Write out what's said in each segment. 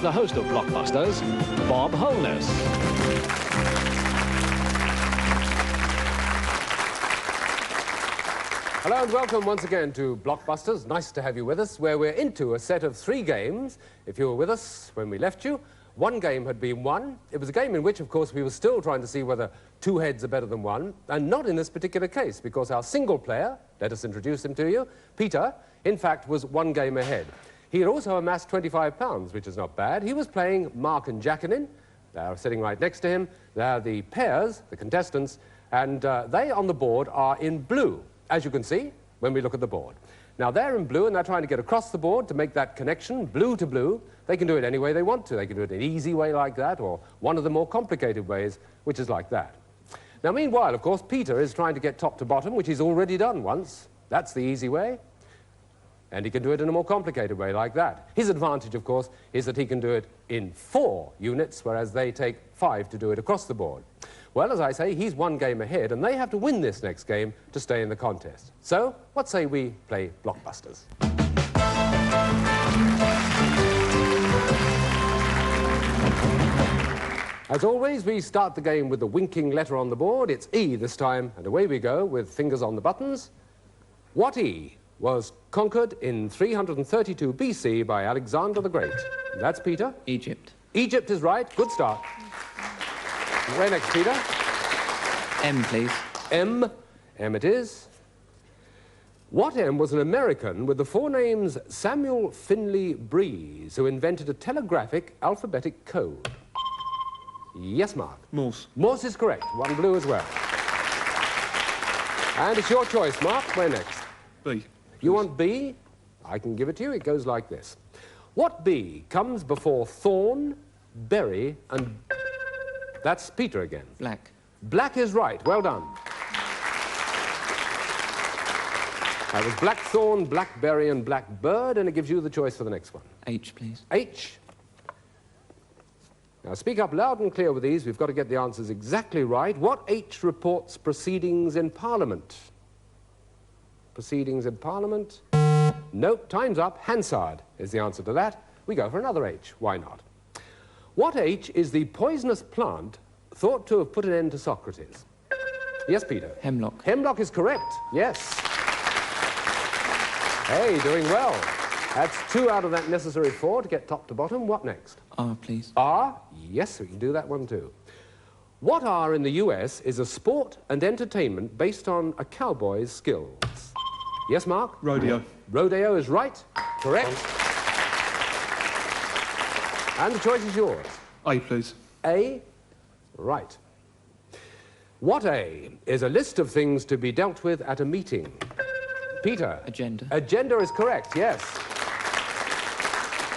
here's the host of Blockbusters, Bob Holness. Hello and welcome once again to Blockbusters. Nice to have you with us, where we're into a set of 3 games. If you were with us when we left you, 1 game had been won. It was a game in which, of course, we were still trying to see whether 2 heads are better than 1, and not in this particular case, because our single player, let us introduce him to you, Peter, in fact, was 1 game ahead. He had also amassed £25, which is not bad. He was playing Mark and Jacqueline. They're sitting right next to him. They're the pairs, the contestants, and they on the board are in blue, as you can see when we look at the board. Now, they're in blue, and they're trying to get across the board to make that connection, blue to blue. They can do it any way they want to. They can do it an easy way like that, or one of the more complicated ways, which is like that. Now, meanwhile, of course, Peter is trying to get top to bottom, which he's already done once. That's the easy way. And he can do it in a more complicated way like that. His advantage, of course, is that he can do it in 4 units, whereas they take 5 to do it across the board. Well, as I say, he's 1 game ahead, and they have to win this next game to stay in the contest. So, what say we play Blockbusters? As always, we start the game with the winking letter on the board. It's E this time, and away we go with fingers on the buttons. What E was conquered in 332 BC by Alexander the Great? That's Peter. Egypt. Egypt is right. Good start. Where next, Peter? M, please. M. M it is. What M was an American with the forenames Samuel Finley Breeze, who invented a telegraphic alphabetic code? Yes, Mark. Morse. Morse is correct. 1 blue as well. And it's your choice, Mark. Where next? B. You want B? I can give it to you. It goes like this. What B comes before thorn, berry, and... That's Peter again. Black. Black is right. Well done. That was blackthorn, blackberry, and blackbird, and it gives you the choice for the next one. H, please. H. Now, speak up loud and clear with these. We've got to get the answers exactly right. What H reports proceedings in Parliament? Proceedings in Parliament? Nope, time's up. Hansard is the answer to that. We go for another H. Why not? What H is the poisonous plant thought to have put an end to Socrates? Yes, Peter? Hemlock. Hemlock is correct, yes. Hey, doing well. That's 2 out of that necessary 4 to get top to bottom. What next? R, please. R? Yes, we can do that one too. What R in the US is a sport and entertainment based on a cowboy's skills? Yes, Mark? Rodeo. Rodeo is right. Correct. And the choice is yours. A, please. A? Right. What A is a list of things to be dealt with at a meeting? Peter? Agenda. Agenda is correct, yes.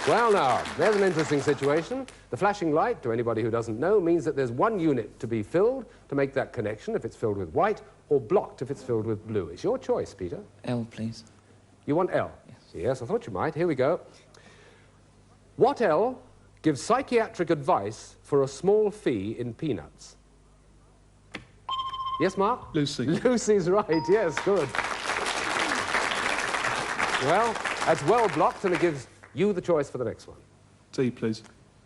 Well, now, there's an interesting situation. The flashing light, to anybody who doesn't know, means that there's 1 unit to be filled to make that connection if it's filled with white, or blocked if it's filled with blue. It's your choice, Peter. L, please. You want L? Yes. Yes, I thought you might. Here we go. What L gives psychiatric advice for a small fee in peanuts? Yes, Mark? Lucy. Lucy's right, yes, good. Well, that's well blocked, and it gives you the choice for the next one. D, please.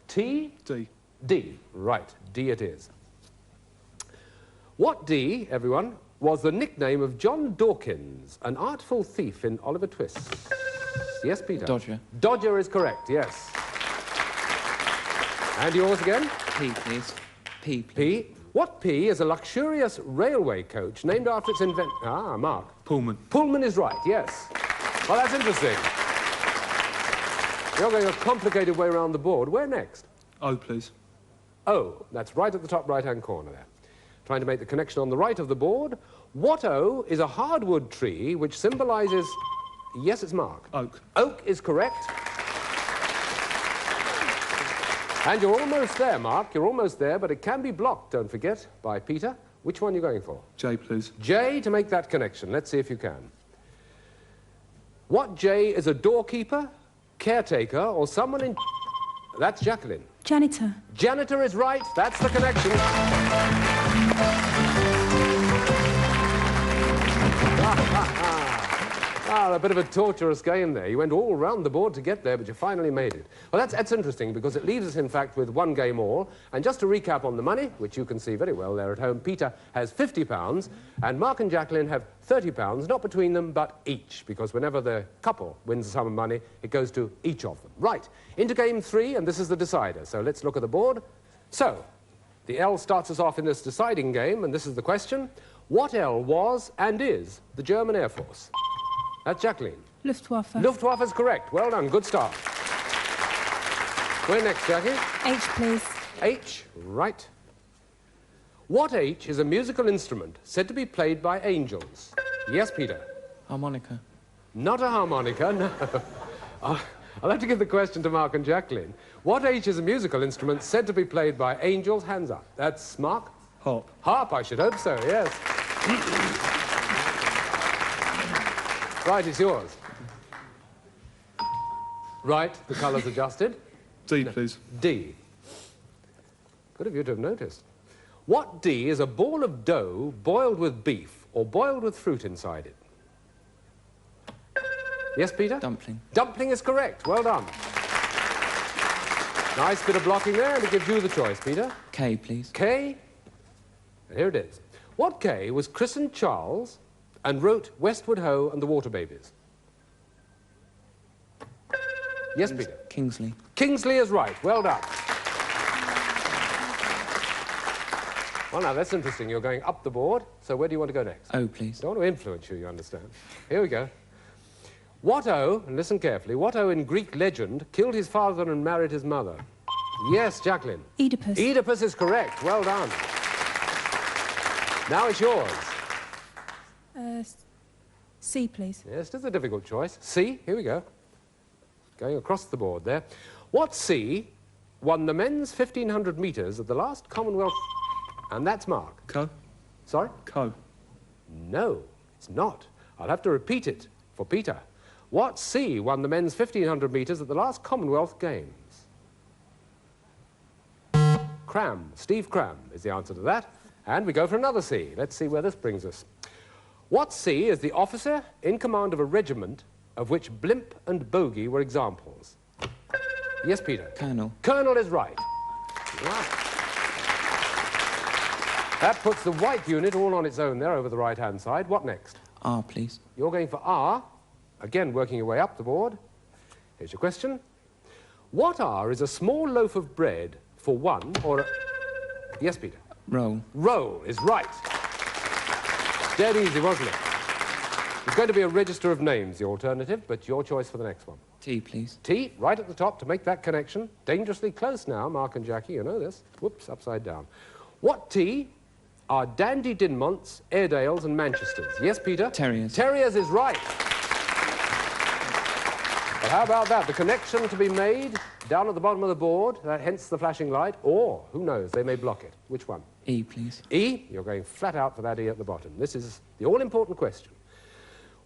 T? D. D. Right, D it is. What D, everyone, was the nickname of John Dawkins, an artful thief in Oliver Twist? Yes, Peter? Dodger. Dodger is correct, yes. And yours again? P, please. P, please. P. What P is a luxurious railway coach named after its inventor? Ah, Mark. Pullman. Pullman is right, yes. Well, that's interesting. You're going a complicated way around the board. Where next? O, please. O. That's right at the top right-hand corner there. Trying to make the connection on the right of the board. What O is a hardwood tree which symbolises... Yes, it's Mark. Oak. Oak is correct. And you're almost there, Mark. You're almost there, but it can be blocked, don't forget, by Peter. Which one are you going for? J, please. J to make that connection. Let's see if you can. What J is a doorkeeper, caretaker, or someone in... That's Jacqueline. Janitor. Janitor is right. That's the connection. Ah, a bit of a torturous game there. You went all round the board to get there, but you finally made it. Well, that's interesting, because it leaves us, in fact, with one game all. And just to recap on the money, which you can see very well there at home, Peter has £50, and Mark and Jacqueline have £30, not between them, but each, because whenever the couple wins a sum of money, it goes to each of them. Right, into game 3, and this is the decider. So let's look at the board. So, the L starts us off in this deciding game, and this is the question. What L was and is the German Air Force? That's Jacqueline. Luftwaffe. Luftwaffe is correct. Well done. Good start. Where next, Jackie? H, please. H. Right. What H is a musical instrument said to be played by angels? Yes, Peter. Harmonica. Not a harmonica, no. I'll have to give the question to Mark and Jacqueline. What H is a musical instrument said to be played by angels? Hands up. That's Mark? Harp. Harp, I should hope so, yes. Right, it's yours. Right, the colour's adjusted. D, please. D. Good of you to have noticed. What D is a ball of dough boiled with beef or boiled with fruit inside it? Yes, Peter? Dumpling. Dumpling is correct. Well done. Nice bit of blocking there, and it gives you the choice, Peter. K, please. K. And here it is. What K was christened Charles and wrote Westward Ho and the Water Babies? Yes, Peter. Kingsley. Kingsley is right. Well done. Well, now, that's interesting. You're going up the board, so where do you want to go next? O, please. I don't want to influence you, you understand. Here we go. What O, and listen carefully, what O in Greek legend killed his father and married his mother? Yes, Jacqueline. Oedipus. Oedipus is correct. Well done. Now it's yours. C, please. Yes, it is a difficult choice. C, here we go. Going across the board there. What C won the men's 1,500 metres at the last Commonwealth? And that's Mark. Co. Sorry? Co. No, it's not. I'll have to repeat it for Peter. What C won the men's 1,500 metres at the last Commonwealth Games? Cram. Steve Cram is the answer to that. And we go for another C. Let's see where this brings us. What C is the officer in command of a regiment of which Blimp and Bogey were examples? Yes, Peter. Colonel. Colonel is right. Right. That puts the white unit all on its own there over the right-hand side. What next? R, please. You're going for R. Again, working your way up the board. Here's your question. What R is a small loaf of bread for one or a... Yes, Peter. Roll. Roll is right. Dead easy, wasn't it? It's going to be a register of names, the alternative, but your choice for the next one. T, please. T, right at the top to make that connection. Dangerously close now, Mark and Jackie, you know this. Whoops, upside down. What T are Dandy Dinmonts, Airedales and Manchesters? Yes, Peter? Terriers. Terriers is right. But how about that? The connection to be made down at the bottom of the board, hence the flashing light, or, who knows, they may block it. Which one? E, please. E, you're going flat out for that E at the bottom. This is the all-important question.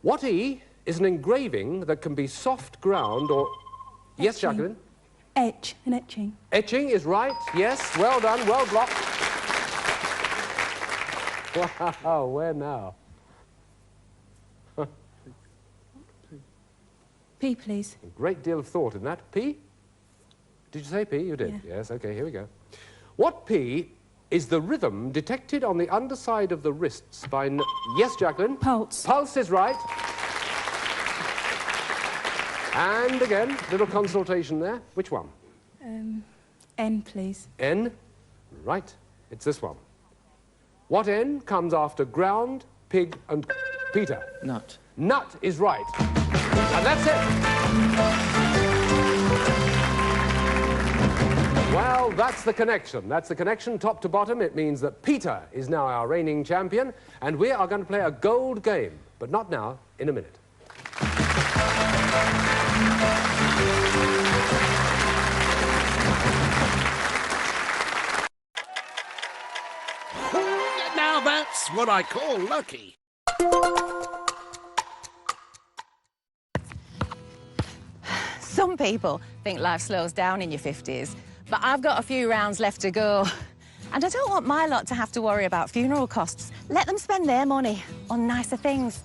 What E is an engraving that can be soft ground or... Yes, Etching. Jacqueline? Etch, an etching. Etching is right, yes. Well done, well blocked. Wow, where now? P, please. A great deal of thought in that. P? Did you say P? You did. Yeah. Yes, OK, here we go. What P is the rhythm detected on the underside of the wrists by... Yes, Jacqueline? Pulse. Pulse is right. And again, little consultation there. Which one? N, please. N? Right. It's this one. What N comes after ground, pig and... Peter? Nut. Nut is right. And that's it. Well, that's the connection. That's the connection top to bottom. It means that Peter is now our reigning champion, and we are going to play a gold game, but not now, in a minute. Now that's what I call lucky. Some people think life slows down in your 50s, but I've got a few rounds left to go. And I don't want my lot to have to worry about funeral costs. Let them spend their money on nicer things.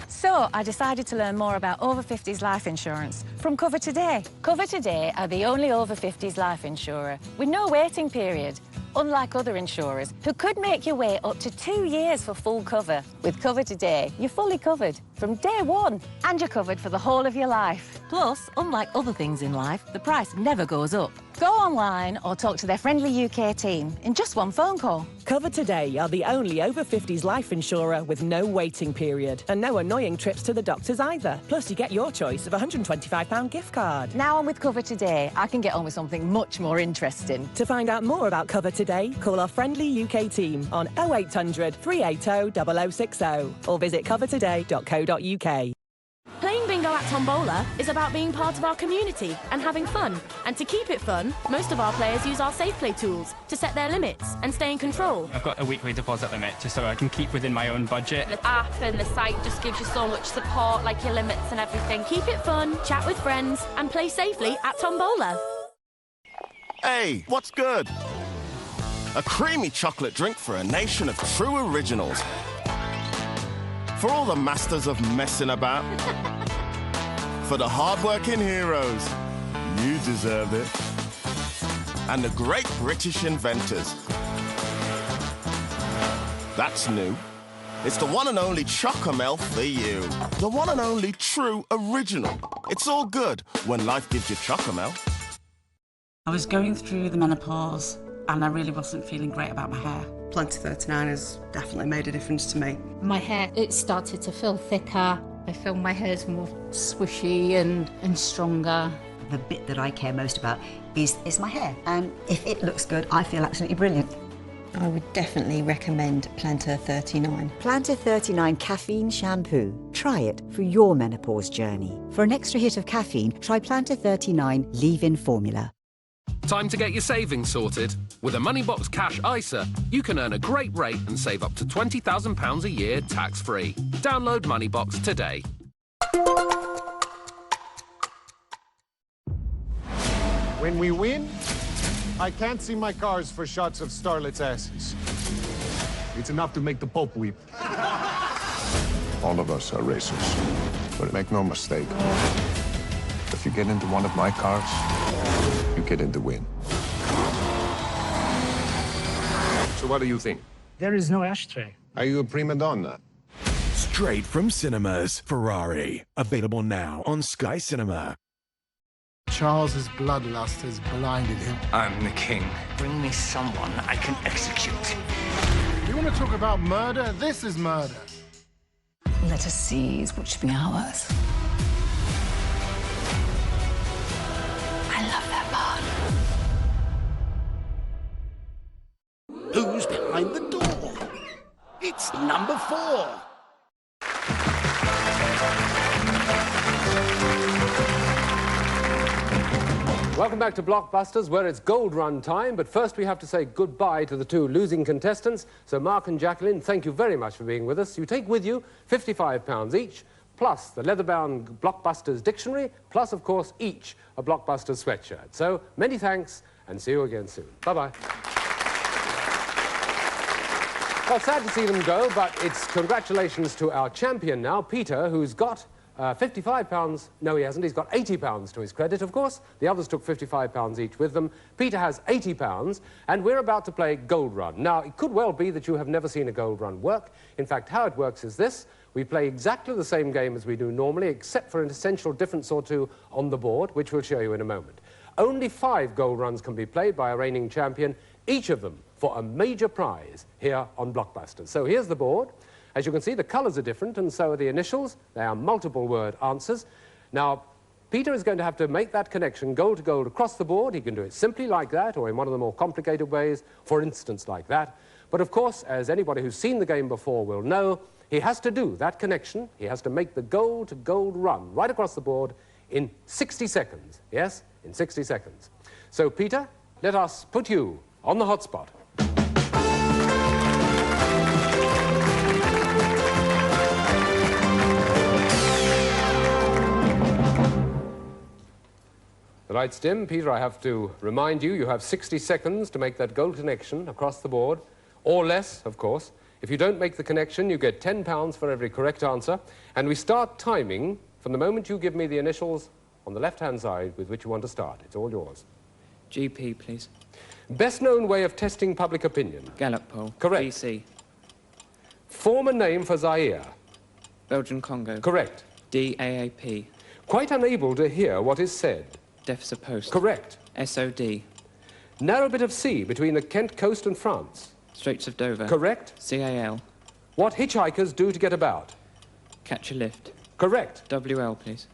So So I decided to learn more about over 50s life insurance from Cover Today. Cover Today are the only over 50s life insurer with no waiting period, unlike other insurers who could make you wait up to 2 years for full cover. With Cover Today, you're fully covered from day one, and you're covered for the whole of your life. Plus, unlike other things in life, the price never goes up. Go online or talk to their friendly UK team in just one phone call. Cover Today are the only over 50s life insurer with no waiting period and no annoying trips to the doctors either. Plus, you get your choice of a £125 gift card. Now I'm with Cover Today, I can get on with something much more interesting. To find out more about Cover Today, call our friendly UK team on 0800 380 0060 or visit covertoday.co.uk. Playing bingo at Tombola is about being part of our community and having fun. And to keep it fun, most of our players use our safe play tools to set their limits and stay in control. I've got a weekly deposit limit just so I can keep within my own budget. The app and the site just gives you so much support, like your limits and everything. Keep it fun, chat with friends, and play safely at Tombola. Hey, what's good? A creamy chocolate drink for a nation of true originals. For all the masters of messing about. For the hard-working heroes. You deserve it. And the great British inventors. That's new. It's the one and only Chocomel for you. The one and only true original. It's all good when life gives you Chocomel. I was going through the menopause and I really wasn't feeling great about my hair. Plantar 39 has definitely made a difference to me. My hair, it started to feel thicker. I feel my hair's more swishy and stronger. The bit that I care most about is my hair. And if it looks good, I feel absolutely brilliant. I would definitely recommend Plantar 39. Plantar 39 Caffeine Shampoo. Try it for your menopause journey. For an extra hit of caffeine, try Plantar 39 Leave-In Formula. Time to get your savings sorted. With a Moneybox Cash ISA, you can earn a great rate and save up to £20,000 a year tax-free. Download Moneybox today. When we win, I can't see my cars for shots of starlets' asses. It's enough to make the Pope weep. All of us are racers, but make no mistake. If you get into one of my cars, you get in the win. So what do you think? There is no ashtray. Are you a prima donna? Straight from cinemas, Ferrari. Available now on Sky Cinema. Charles's bloodlust has blinded him. I'm the king. Bring me someone I can execute. You want to talk about murder? This is murder. Let us seize what should be ours. I love that part. Who's behind the door? It's number 4. Welcome back to Blockbusters, where it's gold run time, but first we have to say goodbye to the two losing contestants. So Mark and Jacqueline, thank you very much for being with us. You take with you £55 each, plus the leather-bound Blockbusters dictionary, plus, of course, each a Blockbusters sweatshirt. So many thanks, and see you again soon. Bye-bye. Well, sad to see them go, but it's congratulations to our champion now, Peter, who's got £55. No, he hasn't. He's got £80 to his credit, of course. The others took £55 each with them. Peter has £80, and we're about to play Gold Run. Now, it could well be that you have never seen a Gold Run work. In fact, how it works is this. We play exactly the same game as we do normally, except for an essential difference or two on the board, which we'll show you in a moment. Only 5 Gold Runs can be played by a reigning champion, each of them for a major prize here on Blockbusters. So here's the board. As you can see, the colours are different, and so are the initials. They are multiple-word answers. Now, Peter is going to have to make that connection goal to goal across the board. He can do it simply like that, or in one of the more complicated ways, for instance, like that. But, of course, as anybody who's seen the game before will know, he has to do that connection. He has to make the goal-to-goal run right across the board in 60 seconds. Yes, in 60 seconds. So, Peter, let us put you on the hot spot. The light's dim. Peter, I have to remind you, you have 60 seconds to make that goal connection across the board, or less, of course. If you don't make the connection, you get £10 for every correct answer. And we start timing from the moment you give me the initials on the left-hand side with which you want to start. It's all yours. GP, please. Best known way of testing public opinion. Gallup poll. Correct. BC. Former name for Zaire. Belgian Congo. Correct. DAAP. Quite unable to hear what is said. Deaf supposed. Correct. SOD. Narrow bit of sea between the Kent coast and France. Straits of Dover. Correct. CAL. What hitchhikers do to get about. Catch a lift. Correct. WL, please.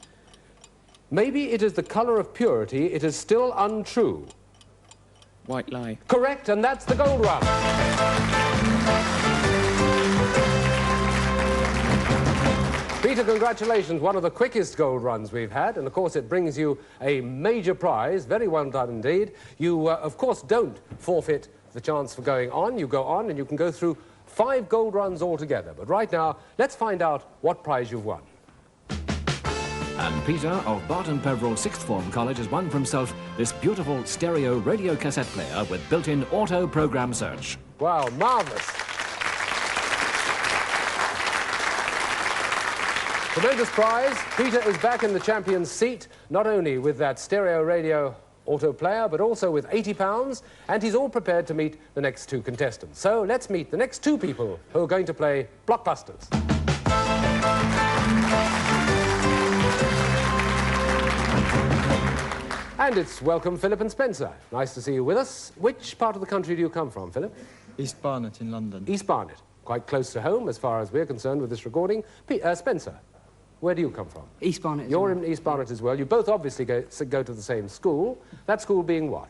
Maybe it is the colour of purity, it is still untrue. White lie. Correct, and that's the gold run. Peter, congratulations, one of the quickest gold runs we've had, and of course it brings you a major prize. Very well done indeed. You, of course, don't forfeit the chance for going on. You go on and you can go through 5 gold runs altogether. But right now, let's find out what prize you've won. And Peter of Barton Peveril Sixth Form College has won for himself this beautiful stereo radio cassette player with built-in auto program search. Wow, marvellous. Tremendous prize. Peter is back in the champion's seat, not only with that stereo radio auto player, but also with £80, and he's all prepared to meet the next 2 contestants. So let's meet the next 2 people who are going to play Blockbusters. And it's welcome, Philip and Spencer. Nice to see you with us. Which part of the country do you come from, Philip? East Barnet in London. East Barnet. Quite close to home, as far as we're concerned with this recording. Spencer, where do you come from? East Barnet. You're in East Barnet as well. You both obviously go to the same school. That school being what?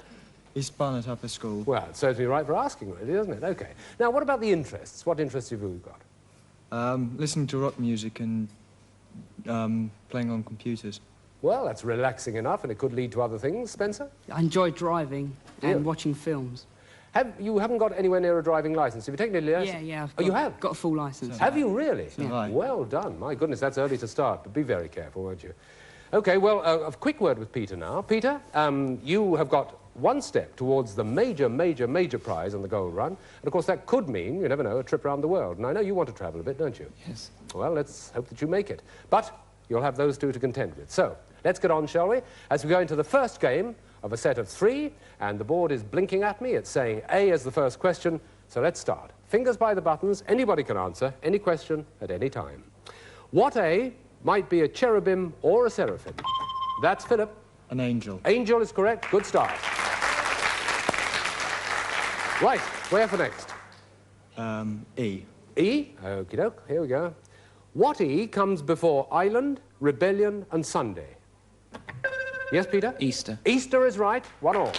East Barnet Upper School. Well, it serves me right for asking, really, doesn't it? OK. Now, what about the interests? What interests have you got? Listening to rock music and playing on computers. Well, that's relaxing enough, and it could lead to other things. Spencer? I enjoy driving and watching films. You haven't got anywhere near a driving licence? Have you taken a license? Yeah. You have? Got a full licence. Have you really? Yeah. Well done. My goodness, that's early to start, but be very careful, won't you? OK, well, a quick word with Peter now. Peter, you have got 1 step towards the major prize on the gold run. And, of course, that could mean, you never know, a trip around the world. And I know you want to travel a bit, don't you? Yes. Well, let's hope that you make it. But you'll have those 2 to contend with. So, let's get on, shall we? As we go into the first game of a set of 3, and the board is blinking at me. It's saying A as the first question, so let's start. Fingers by the buttons, anybody can answer any question at any time. What A might be a cherubim or a seraphim? That's Philip. An angel. Angel is correct. Good start. Right, where for next? E. E? Okie doke, here we go. What E comes before island, rebellion and Sunday? Yes, Peter? Easter. Easter is right. 1 all.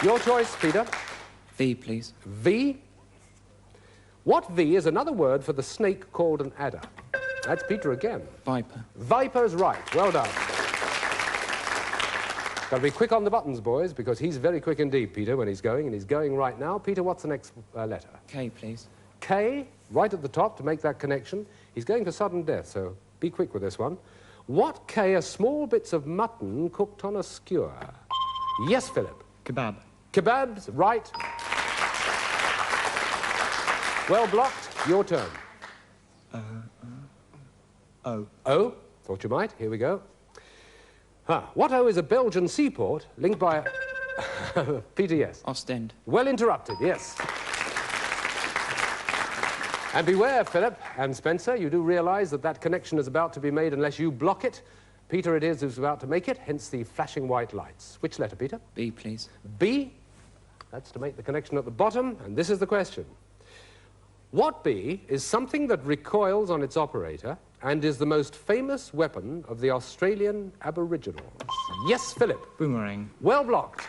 Your choice, Peter. V, please. V? What V is another word for the snake called an adder? That's Peter again. Viper. Viper's right. Well done. Got to be quick on the buttons, boys, because he's very quick indeed, Peter, when he's going, and he's going right now. Peter, what's the next letter? K, please. K, right at the top to make that connection. He's going for sudden death, so be quick with this one. What K are small bits of mutton cooked on a skewer? Yes, Philip. Kebab. Kebabs, right. Well blocked. Your turn. O. O? Thought you might. Here we go. What O is a Belgian seaport linked by a... Peter, yes. Ostend. Well interrupted, yes. And beware, Philip and Spencer, you do realise that that connection is about to be made unless you block it. Peter it is who's about to make it, hence the flashing white lights. Which letter, Peter? B, please. B? That's to make the connection at the bottom, and this is the question. What B is something that recoils on its operator and is the most famous weapon of the Australian Aboriginals? Yes, Philip. Boomerang. Well blocked.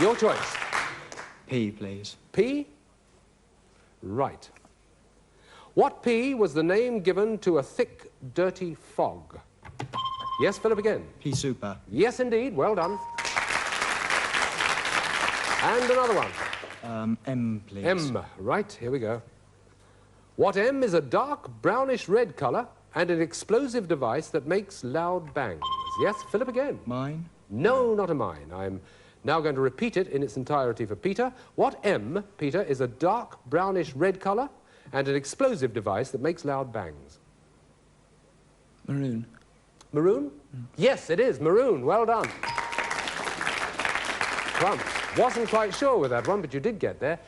Your choice. P, please. P? Right. What P was the name given to a thick, dirty fog? Yes, Philip again. Pea super. Yes, indeed. Well done. And another one. M, please. M. Right, here we go. What M is a dark brownish red colour and an explosive device that makes loud bangs? Yes, Philip again. Mine? No, not a mine. I'm Now going to repeat it in its entirety for Peter. What M, Peter, is a dark brownish red colour and an explosive device that makes loud bangs? Maroon. Maroon? Yes, it is. Maroon. Well done. Crumps. Wasn't quite sure with that one, but you did get there.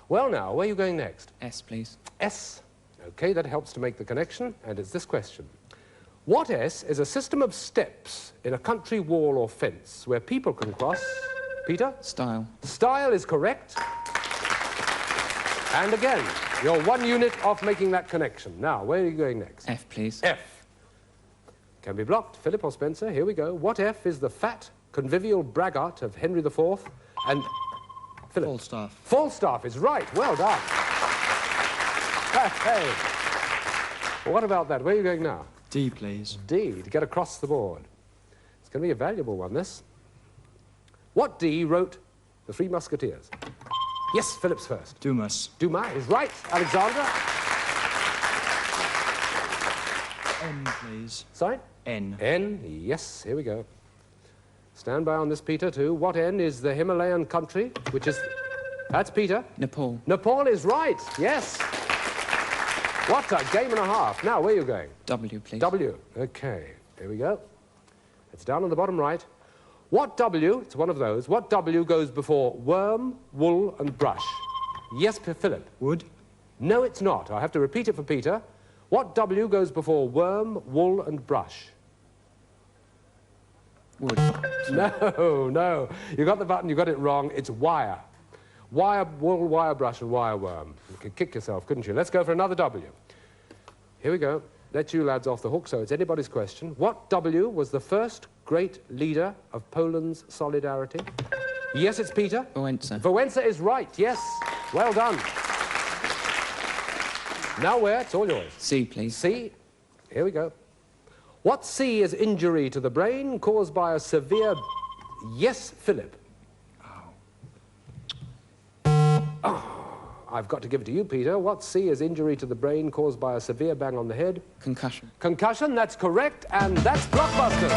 Well, now, where are you going next? S, please. S. OK, that helps to make the connection, and it's this question. What S is a system of steps in a country wall or fence where people can cross... Peter? Stile. Stile is correct. And again, you're 1 unit off making that connection. Now, where are you going next? F, please. F. Can be blocked. Philip or Spencer, here we go. What F is the fat, convivial braggart of Henry IV and... Philip. Falstaff. Falstaff is right. Well done. Hey. What about that? Where are you going now? D, please. D, to get across the board. It's going to be a valuable one, this. What D wrote The Three Musketeers? Yes, Philip's first. Dumas. Dumas is right. Alexandra? N, please. Sorry? N. N, yes, here we go. Stand by on this, Peter, too. What N is the Himalayan country, which is... That's Peter. Nepal. Nepal is right, yes. What a game and a half. Now, where are you going? W, please. W, OK. Here we go. It's down on the bottom right. What W, it's one of those, what W goes before worm, wool and brush? Yes, Philip. Wood? No, it's not. I have to repeat it for Peter. What W goes before worm, wool and brush? Wood. No, no. You got the button, you got it wrong. It's wire. Wire, wool, wire brush and wire worm. You could kick yourself, couldn't you? Let's go for another W. Here we go. Let you lads off the hook, so it's anybody's question. What W was the first great leader of Poland's solidarity? Yes, it's Peter. Wałęsa. Wałęsa is right, yes. Well done. Now where? It's all yours. C, please. C. Here we go. What C is injury to the brain caused by a severe... Yes, Philip. Oh, I've got to give it to you, Peter. What C is injury to the brain caused by a severe bang on the head? Concussion. Concussion, that's correct, and that's Blockbusters.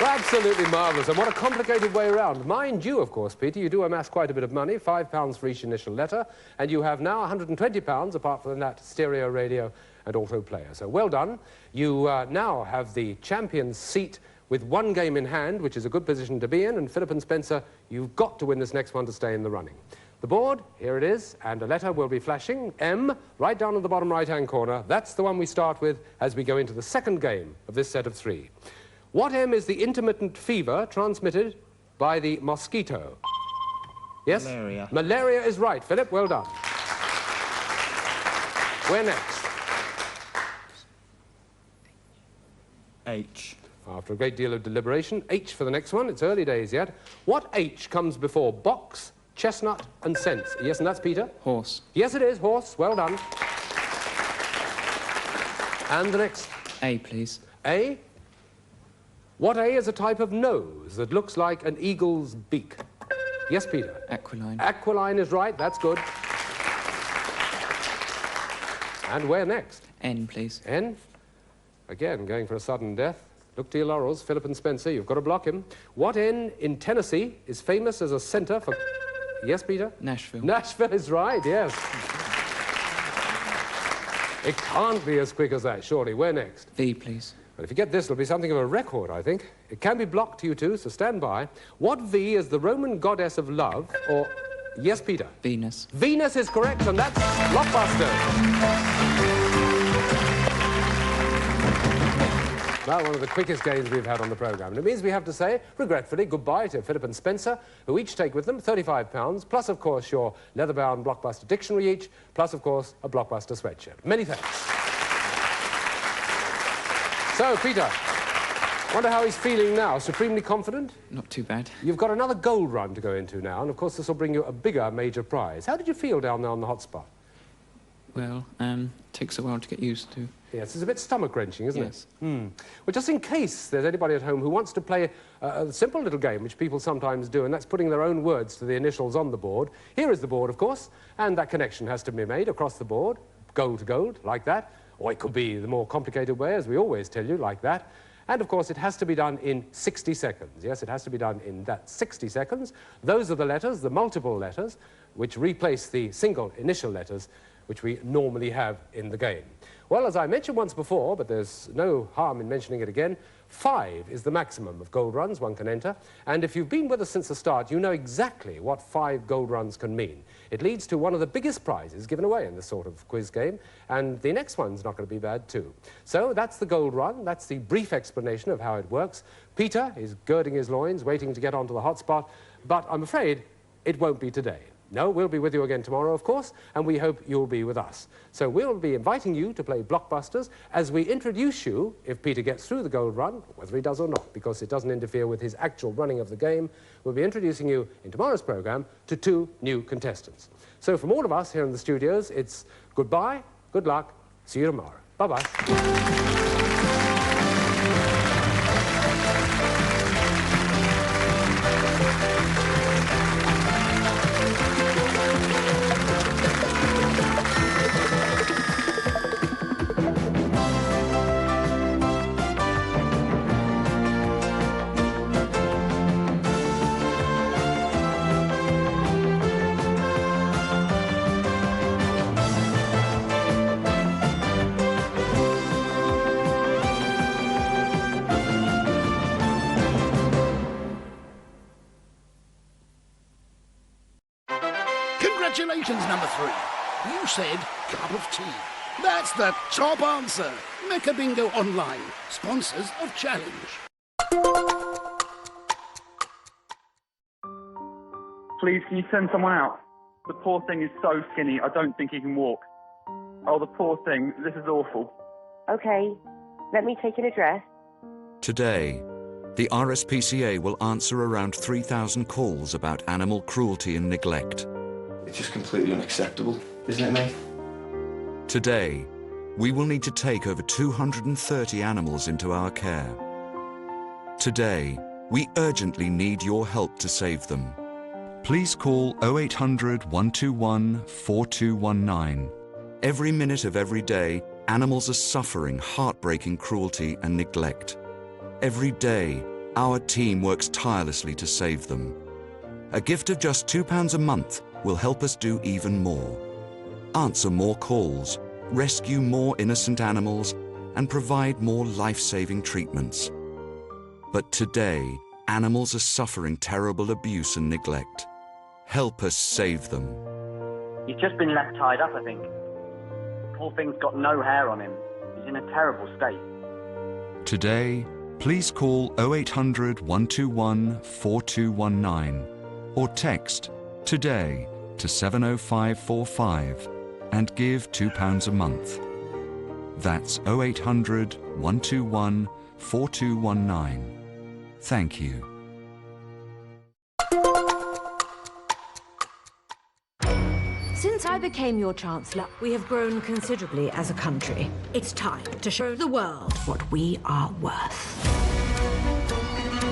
Absolutely marvellous, and what a complicated way around. Mind you, of course, Peter, you do amass quite a bit of money, £5 for each initial letter, and you have now £120, apart from that stereo radio and auto player. So well done. You now have the champion's seat with 1 game in hand, which is a good position to be in, and Philip and Spencer, you've got to win this next one to stay in the running. The board, here it is, and a letter will be flashing. M, right down at the bottom right-hand corner. That's the one we start with as we go into the second game of this set of 3. What M is the intermittent fever transmitted by the mosquito? Yes? Malaria. Malaria is right. Philip, well done. Where next? H. After a great deal of deliberation, H for the next one. It's early days yet. What H comes before box, chestnut and sense? Yes, and that's Peter. Horse. Yes, it is. Horse. Well done. And the next? A, please. A? What A is a type of nose that looks like an eagle's beak? Yes, Peter. Aquiline. Aquiline is right. That's good. And where next? N, please. N? Again, going for a sudden death. Look to your laurels, Philip and Spencer. You've got to block him. What N in Tennessee is famous as a centre for... Yes, Peter? Nashville. Nashville is right, yes. It can't be as quick as that, surely. Where next? V, please. But if you get this, it'll be something of a record, I think. It can be blocked, you two, so stand by. What V is the Roman goddess of love, or... Yes, Peter? Venus. Venus is correct, and that's Blockbusters. Well, one of the quickest games we've had on the programme. And it means we have to say, regretfully, goodbye to Philip and Spencer, who each take with them £35, plus, of course, your leather-bound Blockbuster dictionary each, plus, of course, a Blockbuster sweatshirt. Many thanks. So, Peter, wonder how he's feeling now? Supremely confident? Not too bad. You've got another gold run to go into now, and, of course, this will bring you a bigger major prize. How did you feel down there on the hot spot? Well, takes a while to get used to. Yes, it's a bit stomach-wrenching, isn't it? Well, just in case there's anybody at home who wants to play a simple little game, which people sometimes do, and that's putting their own words to the initials on the board. Here is the board, of course, and that connection has to be made across the board, gold to gold, like that. Or it could be the more complicated way, as we always tell you, like that. And, of course, it has to be done in 60 seconds. Yes, it has to be done in that 60 seconds. Those are the letters, the multiple letters, which replace the single initial letters which we normally have in the game. Well, as I mentioned once before, but there's no harm in mentioning it again, 5 is the maximum of gold runs one can enter, and if you've been with us since the start, you know exactly what 5 gold runs can mean. It leads to one of the biggest prizes given away in this sort of quiz game, and the next one's not going to be bad too. So that's the gold run, that's the brief explanation of how it works. Peter is girding his loins, waiting to get onto the hot spot, but I'm afraid it won't be today. No, we'll be with you again tomorrow, of course, and we hope you'll be with us. So we'll be inviting you to play Blockbusters as we introduce you, if Peter gets through the gold run, whether he does or not, because it doesn't interfere with his actual running of the game, we'll be introducing you in tomorrow's programme to 2 new contestants. So from all of us here in the studios, it's goodbye, good luck, see you tomorrow. Bye-bye. Congratulations, number 3. You said cup of tea. That's the top answer. Mecha Bingo Online, sponsors of Challenge. Please, can you send someone out? The poor thing is so skinny, I don't think he can walk. Oh, the poor thing. This is awful. Okay, let me take an address. Today, the RSPCA will answer around 3,000 calls about animal cruelty and neglect. It's just completely unacceptable, isn't it, mate? Today, we will need to take over 230 animals into our care. Today, we urgently need your help to save them. Please call 0800 121 4219. Every minute of every day, animals are suffering heartbreaking cruelty and neglect. Every day, our team works tirelessly to save them. A gift of just £2 a month will help us do even more. Answer more calls, rescue more innocent animals, and provide more life-saving treatments. But today, animals are suffering terrible abuse and neglect. Help us save them. He's just been left tied up, I think. Poor thing's got no hair on him. He's in a terrible state. Today, please call 0800 121 4219 or text TODAY to 70545 and give £2 a month. That's 0800 121 4219. Thank you. Since I became your Chancellor, we have grown considerably as a country. It's time to show the world what we are worth.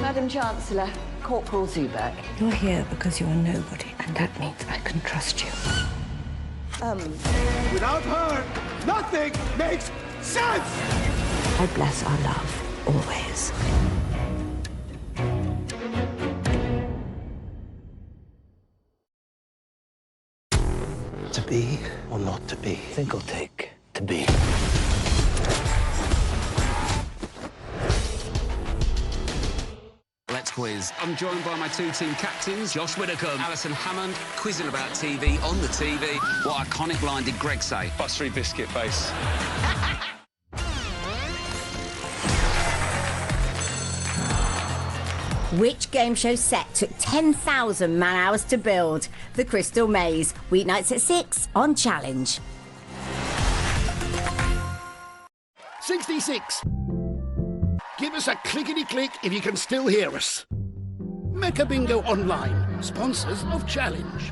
Madam Chancellor, Corporal Zubeck. You're here because you're nobody, and that means I can trust you. Without her, nothing makes sense! I bless our love, always. To be or not to be? Think I'll take to be. Let's quiz. I'm joined by my 2 team captains, Josh Widdicombe, Alison Hammond, quizzing about TV, on the TV. What iconic line did Greg say? Buttery biscuit face. Which game show set took 10,000 man-hours to build? The Crystal Maze, weeknights at 6 on Challenge. 66. Give us a clickety-click if you can still hear us. Mecha Bingo Online, sponsors of Challenge.